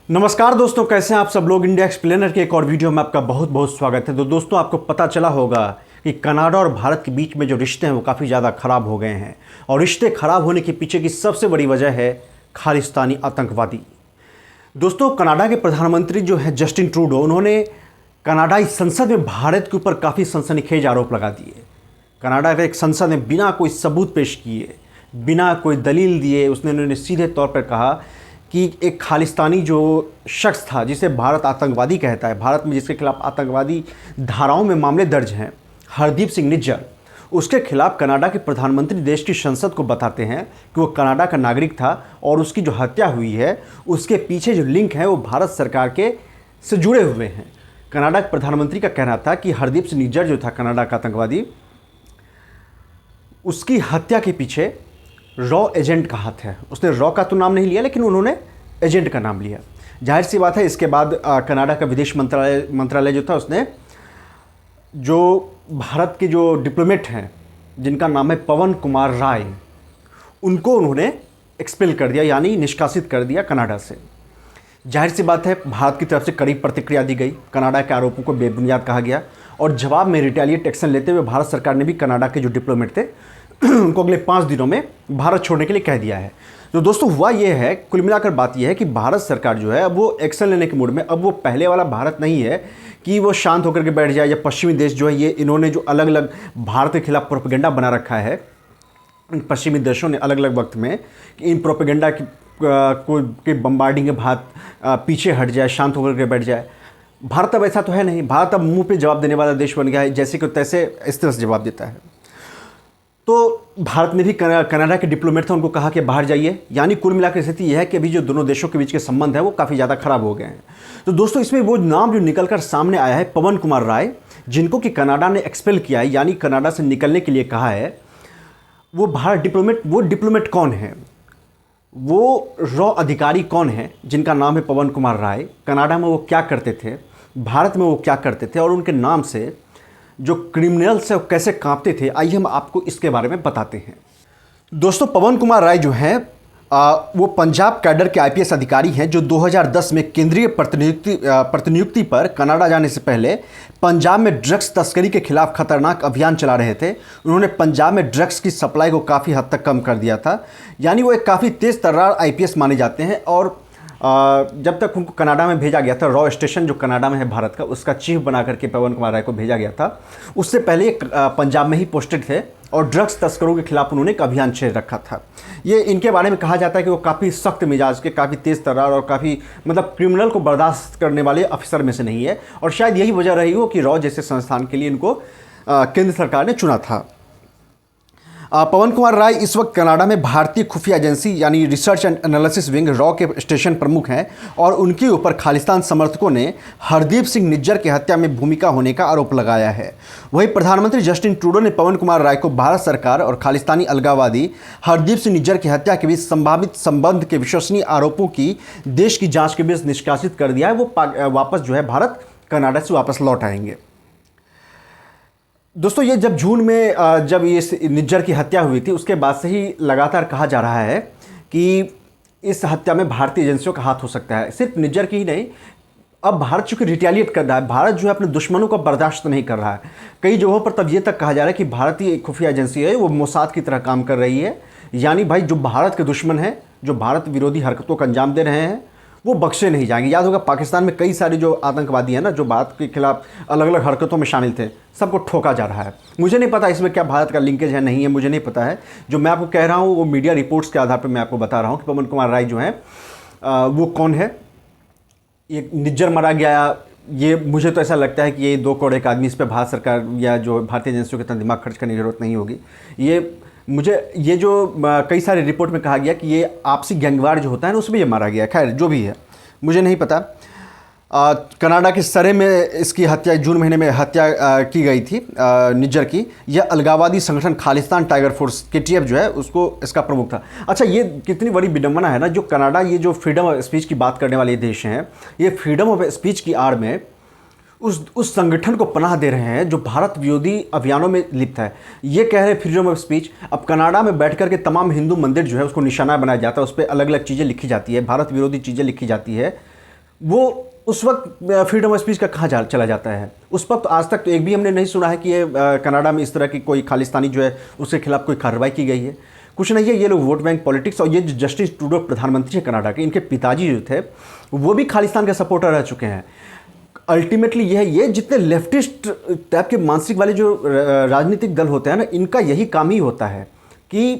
नमस्कार दोस्तों, कैसे हैं आप सब लोग। इंडिया एक्सप्लेनर के एक और वीडियो में आपका बहुत बहुत स्वागत है। तो दोस्तों, आपको पता चला होगा कि कनाडा और भारत के बीच में जो रिश्ते हैं वो काफ़ी ज़्यादा ख़राब हो गए हैं और रिश्ते ख़राब होने के पीछे की सबसे बड़ी वजह है खालिस्तानी आतंकवादी। दोस्तों, कनाडा के प्रधानमंत्री जो है जस्टिन ट्रूडो, उन्होंने कनाडाई संसद में भारत के ऊपर काफ़ी सनसनीखेज आरोप लगा दिए। कनाडा के एक संसद में बिना कोई सबूत पेश किए, बिना कोई दलील दिए, उन्होंने सीधे तौर पर कहा कि एक खालिस्तानी जो शख्स था जिसे भारत आतंकवादी कहता है, भारत में जिसके खिलाफ आतंकवादी धाराओं में मामले दर्ज हैं, हरदीप सिंह निज्जर, उसके खिलाफ कनाडा के प्रधानमंत्री देश की संसद को बताते हैं कि वो कनाडा का नागरिक था और उसकी जो हत्या हुई है उसके पीछे जो लिंक है वो भारत सरकार के से जुड़े हुए हैं। कनाडा के प्रधानमंत्री का कहना था कि हरदीप सिंह निज्जर जो था कनाडा का आतंकवादी, उसकी हत्या के पीछे रॉ एजेंट का हाथ है। उसने रॉ का तो नाम नहीं लिया, लेकिन उन्होंने एजेंट का नाम लिया। जाहिर सी बात है, इसके बाद कनाडा का विदेश मंत्रालय जो था, उसने जो भारत के जो डिप्लोमेट हैं जिनका नाम है पवन कुमार राय, उनको उन्होंने एक्सपेल कर दिया, यानी निष्कासित कर दिया कनाडा से। जाहिर सी बात है, भारत की तरफ से कड़ी प्रतिक्रिया दी गई, कनाडा के आरोपों को बेबुनियाद कहा गया और जवाब में रिटेलिएट एक्शन लेते हुए भारत सरकार ने भी कनाडा के जो डिप्लोमेट थे उनको अगले 5 दिनों में भारत छोड़ने के लिए कह दिया है। तो दोस्तों, हुआ ये है, कुल मिलाकर बात यह है कि भारत सरकार जो है अब वो एक्शन लेने के मूड में, अब वो पहले वाला भारत नहीं है कि वो शांत होकर के बैठ जाए, या पश्चिमी देश जो है, ये इन्होंने जो अलग अलग भारत के खिलाफ प्रोपेगेंडा बना रखा है, इन पश्चिमी देशों ने अलग अलग वक्त में, कि इन प्रोपेगेंडा की बम्बार्डिंग के भारत पीछे हट जाए, शांत होकर के बैठ जाए। भारत अब ऐसा तो है नहीं। भारत अब मुंह पे जवाब देने वाला देश बन गया है, जैसे कि तैसे इस तरह से जवाब देता है। तो भारत ने भी कनाडा के डिप्लोमेट थे, उनको कहा कि बाहर जाइए। यानी कुल मिलाकर स्थिति यह है कि अभी जो दोनों देशों के बीच के संबंध है वो काफ़ी ज़्यादा खराब हो गए हैं। तो दोस्तों, इसमें वो नाम जो निकलकर सामने आया है, पवन कुमार राय, जिनको कि कनाडा ने एक्सपेल किया है, यानी कनाडा से निकलने के लिए कहा है, वो डिप्लोमेट कौन है, वो रॉ अधिकारी कौन है जिनका नाम है पवन कुमार राय, कनाडा में वो क्या करते थे, भारत में वो क्या करते थे और उनके नाम से जो क्रिमिनल्स है वो कैसे कांपते थे। आइए हम आपको इसके बारे में बताते हैं। दोस्तों, पवन कुमार राय जो हैं वो पंजाब कैडर के आईपीएस अधिकारी हैं, जो 2010 में केंद्रीय प्रतिनियुक्ति पर कनाडा जाने से पहले पंजाब में ड्रग्स तस्करी के खिलाफ खतरनाक अभियान चला रहे थे। उन्होंने पंजाब में ड्रग्स की सप्लाई को काफ़ी हद तक कम कर दिया था। यानी वो एक काफ़ी तेज़ तर्रार आईपीएस माने जाते हैं। और जब तक उनको कनाडा में भेजा गया था, रॉ स्टेशन जो कनाडा में है भारत का, उसका चीफ बना करके पवन कुमार राय को भेजा गया था। उससे पहले पंजाब में ही पोस्टेड थे और ड्रग्स तस्करों के खिलाफ उन्होंने एक अभियान छेड़ रखा था। ये इनके बारे में कहा जाता है कि वो काफ़ी सख्त मिजाज के, काफ़ी तेज़ तर्रार और काफ़ी क्रिमिनल को बर्दाश्त करने वाले अफसर में से नहीं है। और शायद यही वजह रही हो कि रॉ जैसे संस्थान के लिए इनको केंद्र सरकार ने चुना था। पवन कुमार राय इस वक्त कनाडा में भारतीय खुफिया एजेंसी यानी research and analysis wing raw के स्टेशन प्रमुख हैं और उनके ऊपर खालिस्तान समर्थकों ने हरदीप सिंह निज्जर की हत्या में भूमिका होने का आरोप लगाया है। वहीं प्रधानमंत्री जस्टिन ट्रूडो ने पवन कुमार राय को भारत सरकार और खालिस्तानी अलगाववादी हरदीप सिंह निज्जर की हत्या के बीच संभावित संबंध के विश्वसनीय आरोपों की देश की जाँच के बीच निष्कासित कर दिया है। वो वापस जो है भारत कनाडा से वापस लौट आएंगे। दोस्तों, ये जब जून में जब ये निज्जर की हत्या हुई थी, उसके बाद से ही लगातार कहा जा रहा है कि इस हत्या में भारतीय एजेंसियों का हाथ हो सकता है। सिर्फ निज्जर की ही नहीं, अब भारत चूंकि रिटेलिएट कर रहा है, भारत जो है अपने दुश्मनों को बर्दाश्त नहीं कर रहा है। कई जगहों पर तब ये तक कहा जा रहा है कि भारतीय खुफिया एजेंसी है वो मोसाद की तरह काम कर रही है। यानी भाई, जो भारत के दुश्मन हैं, जो भारत विरोधी हरकतों का अंजाम दे रहे हैं, वो बख्शे नहीं जाएंगे। याद होगा, पाकिस्तान में कई सारे जो आतंकवादी हैं ना, जो भारत के खिलाफ अलग अलग हरकतों में शामिल थे, सबको ठोका जा रहा है। मुझे नहीं पता इसमें क्या भारत का लिंकेज है, नहीं है, मुझे नहीं पता है। जो मैं आपको कह रहा हूँ वो मीडिया रिपोर्ट्स के आधार पर मैं आपको बता रहा हूँ कि पवन कुमार राय जो हैं वो कौन है। ये निज्जर मारा गया, ये मुझे तो ऐसा लगता है कि ये 2 करोड़ एक आदमी, इस पर भारत सरकार या जो भारतीय एजेंसियों के इतना दिमाग खर्च करने की जरूरत नहीं होगी। ये जो कई सारे रिपोर्ट में कहा गया कि ये आपसी गैंगवार जो होता है ना, उसमें ये मारा गया। खैर, जो भी है मुझे नहीं पता। कनाडा के सरे में इसकी हत्या जून महीने में हत्या की गई थी निज्जर की। यह अलगाववादी संगठन खालिस्तान टाइगर फोर्स केटीएफ जो है उसको इसका प्रमुख था। अच्छा, ये कितनी बड़ी विडंबना है ना, जो कनाडा ये जो फ्रीडम ऑफ स्पीच की बात करने वाले देश हैं, ये फ्रीडम ऑफ स्पीच की आड़ में उस संगठन को पनाह दे रहे हैं जो भारत विरोधी अभियानों में लिप्त है। ये कह रहे हैं फ्रीडम ऑफ स्पीच। अब कनाडा में बैठ कर के तमाम हिंदू मंदिर जो है उसको निशाना बनाया जाता है, उस पर अलग अलग चीज़ें लिखी जाती है, भारत विरोधी चीज़ें लिखी जाती है। वो उस वक्त फ्रीडम ऑफ स्पीच का कहाँ चला जाता है? उस वक्त आज तक तो एक भी हमने नहीं सुना है कि ये कनाडा में इस तरह की कोई खालिस्तानी जो है उसके खिलाफ कोई कार्रवाई की गई है। कुछ नहीं है, ये लोग वोट बैंक पॉलिटिक्स। और ये जो जस्टिस ट्रूडो प्रधानमंत्री है कनाडा के, इनके पिताजी जो थे वो भी खालिस्तान के सपोर्टर रह चुके हैं। अल्टीमेटली ये जितने लेफ्टिस्ट टाइप के मानसिक वाले जो राजनीतिक दल होते हैं ना, इनका यही काम ही होता है कि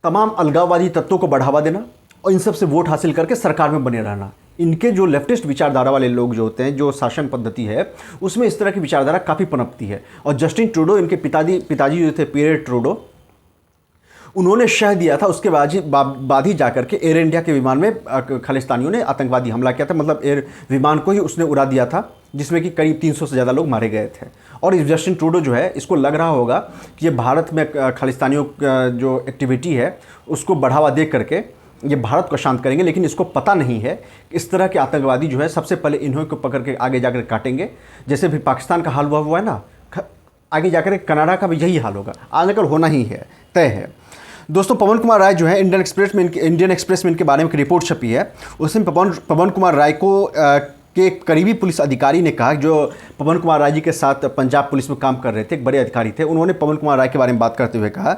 तमाम अलगाववादी तत्वों को बढ़ावा देना और इन सब से वोट हासिल करके सरकार में बने रहना। इनके जो लेफ्टिस्ट विचारधारा वाले लोग जो होते हैं, जो शासन पद्धति है उसमें इस तरह की विचारधारा काफ़ी पनपती है। और जस्टिन ट्रूडो, इनके पिताजी जो थे पियरे ट्रूडो, उन्होंने शह दिया था, उसके बाद ही जाकर के एयर इंडिया के विमान में खालिस्तानियों ने आतंकवादी हमला किया था। मतलब एयर विमान को ही उसने उड़ा दिया था, जिसमें कि करीब 300 से ज़्यादा लोग मारे गए थे। और जस्टिन ट्रूडो जो है, इसको लग रहा होगा कि ये भारत में खालिस्तानियों का जो एक्टिविटी है उसको बढ़ावा दे करके ये भारत को शांत करेंगे। लेकिन इसको पता नहीं है कि इस तरह के आतंकवादी जो है सबसे पहले इन्हों को पकड़ के आगे जाकर काटेंगे। जैसे भी पाकिस्तान का हाल हुआ है ना, आगे जाकर कनाडा का भी यही हाल होगा, आगे होना ही है, तय है। दोस्तों, पवन कुमार राय जो है, इंडियन एक्सप्रेस में इनके बारे में एक रिपोर्ट छपी है। उसमें पवन कुमार राय को के एक करीबी पुलिस अधिकारी ने कहा, जो पवन कुमार राय जी के साथ पंजाब पुलिस में काम कर रहे थे, एक बड़े अधिकारी थे, उन्होंने पवन कुमार राय के बारे में बात करते हुए कहा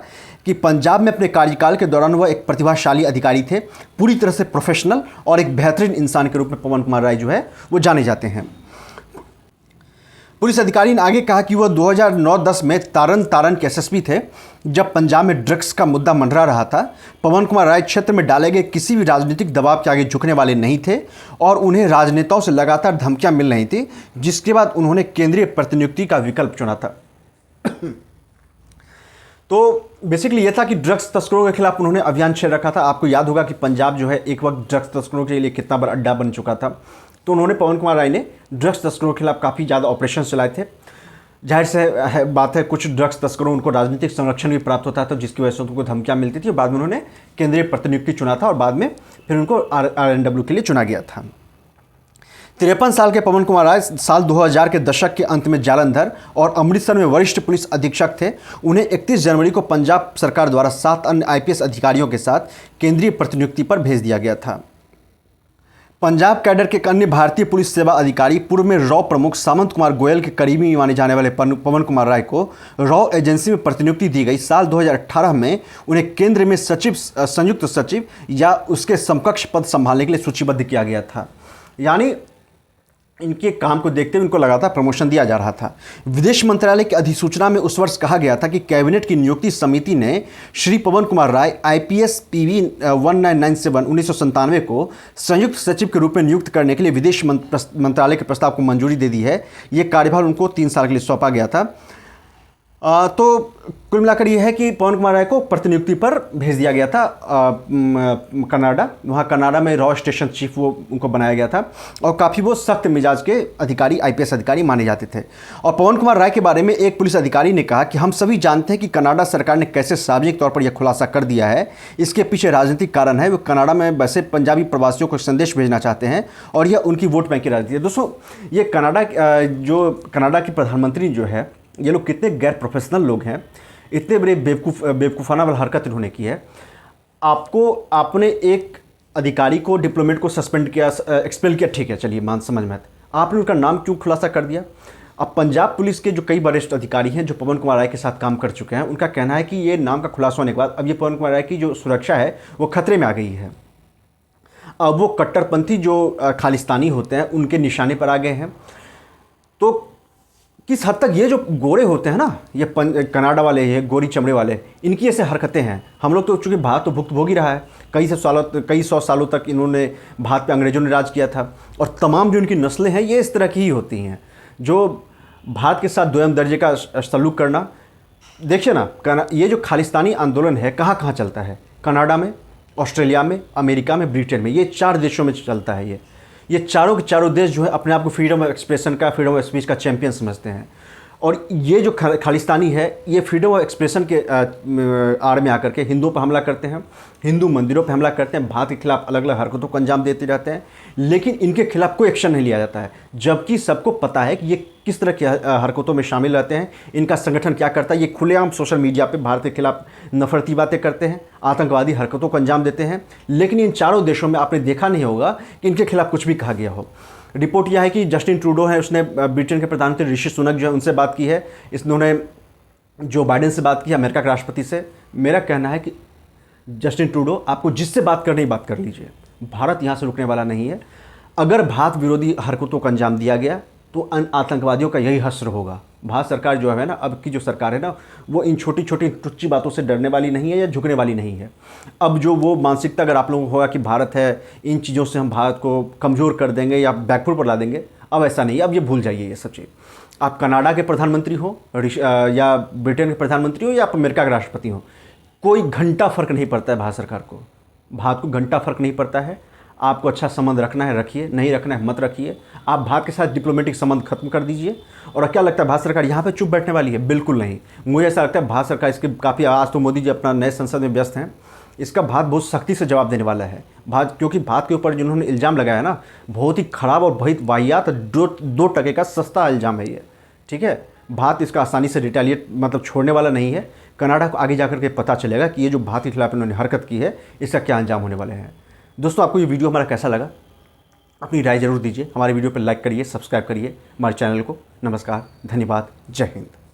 कि पंजाब में अपने कार्यकाल के दौरान वह एक प्रतिभाशाली अधिकारी थे, पूरी तरह से प्रोफेशनल और एक बेहतरीन इंसान के रूप में पवन कुमार राय जो है वो जाने जाते हैं। पुलिस अधिकारी ने आगे कहा कि वह 2009-10 में तारन के एसएसपी थे, जब पंजाब में ड्रग्स का मुद्दा मंडरा रहा था। पवन कुमार राय क्षेत्र में डाले गए किसी भी राजनीतिक दबाव के आगे झुकने वाले नहीं थे और उन्हें राजनेताओं से लगातार धमकियां मिल रही थी, जिसके बाद उन्होंने केंद्रीय प्रतिनियुक्ति का विकल्प चुना था। तो बेसिकली ये था कि ड्रग्स तस्करों के खिलाफ उन्होंने अभियान छेड़ रखा था। आपको याद होगा कि पंजाब जो है एक वक्त ड्रग्स तस्करों के लिए कितना बड़ा अड्डा बन चुका था। तो उन्होंने, पवन कुमार राय ने ड्रग्स तस्करों के खिलाफ काफ़ी ज़्यादा ऑपरेशन चलाए थे। जाहिर से बात है, कुछ ड्रग्स तस्करों उनको राजनीतिक संरक्षण भी प्राप्त होता था, जिसकी वजह से उनको धमकियाँ मिलती थी। और बाद में उन्होंने केंद्रीय प्रतिनियुक्ति चुना था और बाद में फिर उनको RNW के लिए चुना गया था। 53 साल के पवन कुमार राय साल 2000 के दशक के अंत में जालंधर और अमृतसर में वरिष्ठ पुलिस अधीक्षक थे। उन्हें 31 जनवरी को पंजाब सरकार द्वारा 7 अन्य IPS अधिकारियों के साथ केंद्रीय प्रतिनियुक्ति पर भेज दिया गया था। पंजाब कैडर के एक अन्य भारतीय पुलिस सेवा अधिकारी, पूर्व में रॉ प्रमुख सामंत कुमार गोयल के करीबी माने जाने वाले पवन कुमार राय को रॉ एजेंसी में प्रतिनियुक्ति दी गई। साल 2018 में उन्हें केंद्र में संयुक्त सचिव या उसके समकक्ष पद संभालने के लिए सूचीबद्ध किया गया था। यानी इनके काम को देखते हुए इनको लगातार प्रमोशन दिया जा रहा था। विदेश मंत्रालय की अधिसूचना में उस वर्ष कहा गया था कि कैबिनेट की नियुक्ति समिति ने श्री पवन कुमार राय IPS PV 1997 1997 को संयुक्त सचिव के रूप में नियुक्त करने के लिए विदेश मंत्रालय के प्रस्ताव को मंजूरी दे दी है। ये कार्यभार उनको 3 साल के लिए सौंपा गया था। तो कुल मिलाकर यह है कि पवन कुमार राय को प्रतिनियुक्ति पर भेज दिया गया था कनाडा। वहाँ कनाडा में रॉ स्टेशन चीफ वो उनको बनाया गया था और काफ़ी वो सख्त मिजाज के अधिकारी, IPS अधिकारी माने जाते थे। और पवन कुमार राय के बारे में एक पुलिस अधिकारी ने कहा कि हम सभी जानते हैं कि कनाडा सरकार ने कैसे सार्वजनिक तौर पर यह खुलासा कर दिया है। इसके पीछे राजनीतिक कारण है। वो कनाडा में बसे पंजाबी प्रवासियों को संदेश भेजना चाहते हैं और यह उनकी वोट बैंक की राजनीति है। दोस्तों, ये कनाडा के प्रधानमंत्री जो है, ये लोग कितने गैर प्रोफेशनल लोग हैं, इतने बड़े बेवकूफ़ाना वाला हरकत इन्होंने की है। आपने एक अधिकारी को, डिप्लोमेट को सस्पेंड किया, एक्सपेल किया, ठीक है, चलिए समझ में आता, आपने उनका नाम क्यों खुलासा कर दिया? अब पंजाब पुलिस के जो कई वरिष्ठ अधिकारी हैं जो पवन कुमार राय के साथ काम कर चुके हैं, उनका कहना है कि ये नाम का खुलासा होने के बाद अब ये पवन कुमार राय की जो सुरक्षा है वो खतरे में आ गई है। अब वो कट्टरपंथी जो खालिस्तानी होते हैं उनके निशाने पर आ गए हैं। तो किस हद तक ये जो गोरे होते हैं ना, ये कनाडा वाले, ये गोरी चमड़े वाले, इनकी ऐसे हरकतें हैं। हम लोग तो चूँकि भारत तो भुगत ही रहा है, कई सौ सालों तक इन्होंने भारत पे अंग्रेज़ों ने राज किया था और तमाम जो इनकी नस्लें हैं ये इस तरह की ही होती हैं, जो भारत के साथ दोयम दर्जे का सलूक करना। देखिए ना, ये जो खालिस्तानी आंदोलन है कहाँ कहाँ चलता है? कनाडा में, ऑस्ट्रेलिया में, अमेरिका में, ब्रिटेन में, ये 4 देशों में चलता है। ये चारों के चारों देश जो है अपने आप को फ्रीडम ऑफ एक्सप्रेशन का, फ्रीडम ऑफ स्पीच का चैंपियन समझते हैं। और ये जो खालिस्तानी है ये फ्रीडम ऑफ एक्सप्रेशन के आड़ में आकर के हिंदुओं पर हमला करते हैं, हिंदू मंदिरों पर हमला करते हैं, भारत के खिलाफ अलग अलग हरकतों को अंजाम देते रहते हैं, लेकिन इनके खिलाफ कोई एक्शन नहीं लिया जाता है। जबकि सबको पता है कि ये किस तरह की हरकतों में शामिल रहते हैं, इनका संगठन क्या करता है। ये खुलेआम सोशल मीडिया पे भारत के खिलाफ नफरती बातें करते हैं, आतंकवादी हरकतों को अंजाम देते हैं। लेकिन इन चारों देशों में आपने देखा नहीं होगा कि इनके खिलाफ कुछ भी कहा गया हो। रिपोर्ट यह है कि जस्टिन ट्रूडो है, उसने ब्रिटेन के प्रधानमंत्री ऋषि सुनक जो है उनसे बात की है, इन्होंने जो बाइडेन से बात की, अमेरिका के राष्ट्रपति से। मेरा कहना है कि जस्टिन ट्रूडो, आपको जिससे बात करनी बात कर लीजिए, भारत यहाँ से रुकने वाला नहीं है। अगर भारत विरोधी हरकतों को अंजाम दिया गया तो आतंकवादियों का यही हश्र होगा। भारत सरकार जो है ना, अब की जो सरकार है ना, वो इन छोटी छोटी टुच्ची बातों से डरने वाली नहीं है या झुकने वाली नहीं है। अब जो वो मानसिकता अगर आप लोगों को होगा कि भारत है, इन चीज़ों से हम भारत को कमज़ोर कर देंगे या बैकफुट पर ला देंगे, अब ऐसा नहीं है। अब ये भूल जाइए ये सब चीज़। आप कनाडा के प्रधानमंत्री हो या ब्रिटेन के प्रधानमंत्री हो या आप अमेरिका के राष्ट्रपति हो, कोई घंटा फ़र्क नहीं पड़ता है भारत सरकार को। भारत को घंटा फ़र्क नहीं पड़ता है। आपको अच्छा संबंध रखना है रखिए, नहीं रखना है मत रखिए। आप भारत के साथ डिप्लोमेटिक संबंध खत्म कर दीजिए। और क्या लगता है भारत सरकार यहाँ पे चुप बैठने वाली है? बिल्कुल नहीं। मुझे ऐसा लगता है भारत सरकार इसके काफ़ी, आज तो मोदी जी अपना नए संसद में व्यस्त हैं, इसका भारत बहुत सख्ती से जवाब देने वाला है। भारत, क्योंकि भारत के ऊपर जिन्होंने इल्ज़ाम लगाया ना, बहुत ही ख़राब और बहुत वाहियात 2 टके का सस्ता इल्ज़ाम है ये, ठीक है। भारत इसका आसानी से रिटेलिएट मतलब छोड़ने वाला नहीं है। कनाडा को आगे जाकर के पता चलेगा कि ये जो भारत के खिलाफ इन्होंने हरकत की है, इसका क्या अंजाम होने वाले हैं। दोस्तों, आपको ये वीडियो हमारा कैसा लगा? अपनी राय ज़रूर दीजिए। हमारे वीडियो पर लाइक करिए, सब्सक्राइब करिए हमारे चैनल को। नमस्कार, धन्यवाद, जय हिंद।